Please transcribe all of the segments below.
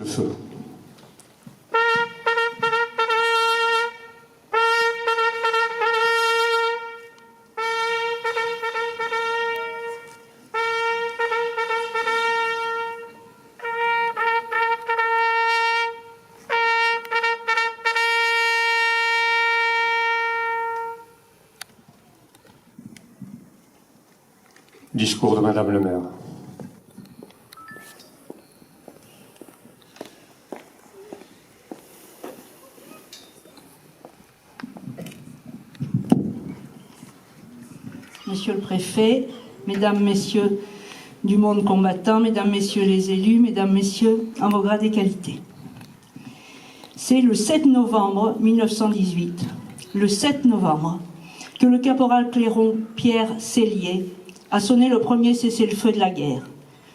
feu. Discours de Madame le maire. Monsieur le préfet, mesdames, messieurs du monde combattant, mesdames, messieurs les élus, mesdames, messieurs, en vos grades et qualités. C'est le 7 novembre 1918, le 7 novembre, que le caporal clairon Pierre Sellier a sonné le premier cessez-le-feu de la guerre.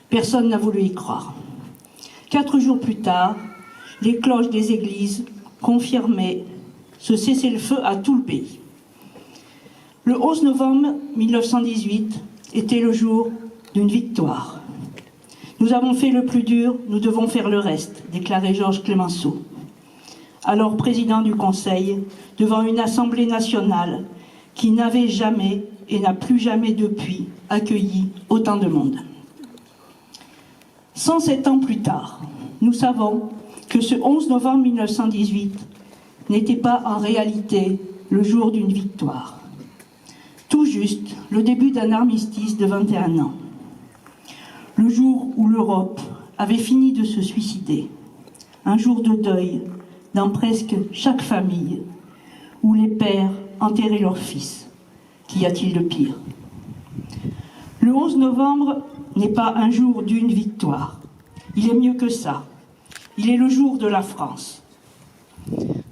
Personne n'a voulu y croire. 4 jours plus tard, les cloches des églises confirmaient ce cessez-le-feu à tout le pays. Le 11 novembre 1918 était le jour d'une victoire. Nous avons fait le plus dur, nous devons faire le reste, déclarait Georges Clemenceau, alors président du Conseil, devant une Assemblée nationale qui n'avait jamais et n'a plus jamais depuis accueilli autant de monde. 107 ans plus tard, nous savons que ce 11 novembre 1918 n'était pas en réalité le jour d'une victoire. Tout juste le début d'un armistice de 21 ans. Le jour où l'Europe avait fini de se suicider. Un jour de deuil dans presque chaque famille, où les pères enterraient leurs fils. Qu'y a-t-il de pire? Le 11 novembre n'est pas un jour d'une victoire. Il est mieux que ça. Il est le jour de la France.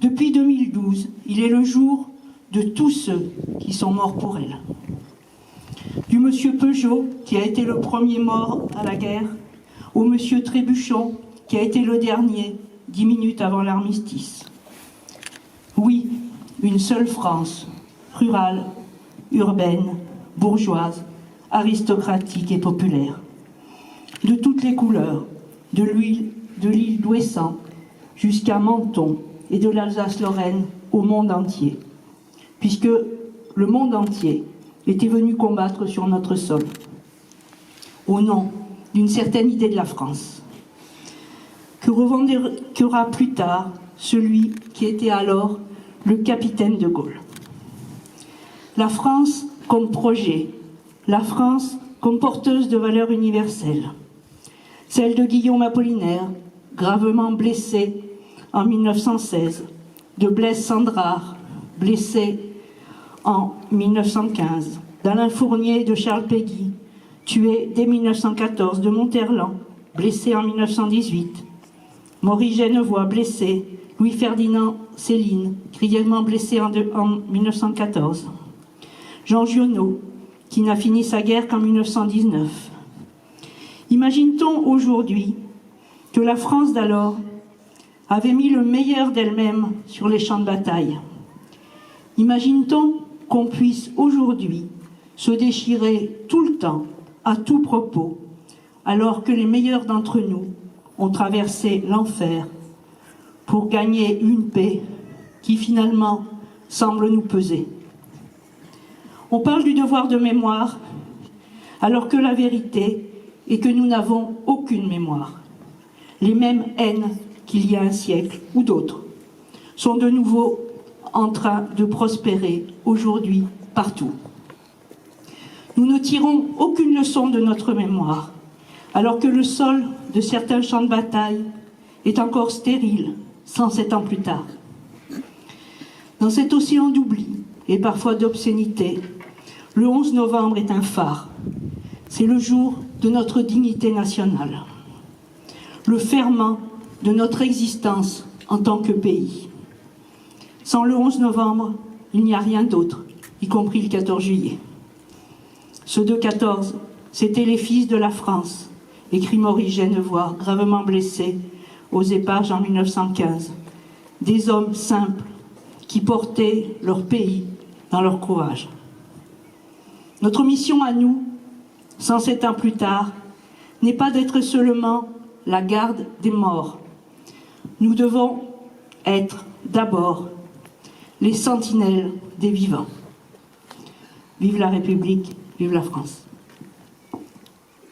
Depuis 2012, il est le jour de tous ceux qui sont morts pour elle. Du monsieur Peugeot, qui a été le premier mort à la guerre, au monsieur Trébuchon, qui a été le dernier, 10 minutes avant l'armistice. Oui, une seule France, rurale, urbaine, bourgeoise, aristocratique et populaire. De toutes les couleurs, de l'île d'Ouessant jusqu'à Menton et de l'Alsace-Lorraine au monde entier, puisque le monde entier était venu combattre sur notre sol, au nom d'une certaine idée de la France, que revendiquera plus tard celui qui était alors le capitaine de Gaulle. La France comme projet, la France comme porteuse de valeurs universelles, celle de Guillaume Apollinaire, gravement blessé en 1916, de Blaise Cendrars, blessé en 1915, d'Alain Fournier et de Charles Péguy, tué dès 1914, de Monterland, blessé en 1918, Maurice Genevoix, blessé, Louis-Ferdinand Céline, grièvement blessé en 1914, Jean Giono, qui n'a fini sa guerre qu'en 1919. Imagine-t-on aujourd'hui que la France d'alors avait mis le meilleur d'elle-même sur les champs de bataille? Imagine-t-on qu'on puisse aujourd'hui se déchirer tout le temps, à tout propos, alors que les meilleurs d'entre nous ont traversé l'enfer pour gagner une paix qui finalement semble nous peser? On parle du devoir de mémoire, alors que la vérité est que nous n'avons aucune mémoire. Les mêmes haines qu'il y a un siècle ou d'autres sont de nouveau en train de prospérer aujourd'hui partout. Nous ne tirons aucune leçon de notre mémoire, alors que le sol de certains champs de bataille est encore stérile 107 ans plus tard. Dans cet océan d'oubli et parfois d'obscénité, le 11 novembre est un phare. C'est le jour de notre dignité nationale, le ferment de notre existence en tant que pays. Sans le 11 novembre, il n'y a rien d'autre, y compris le 14 juillet. Ceux de 14, c'étaient les fils de la France, écrit Maurice Genevoix, gravement blessé aux Éparges en 1915. Des hommes simples qui portaient leur pays dans leur courage. Notre mission à nous, 107 ans plus tard, n'est pas d'être seulement la garde des morts, Nous devons être d'abord les sentinelles des vivants. Vive la République, vive la France.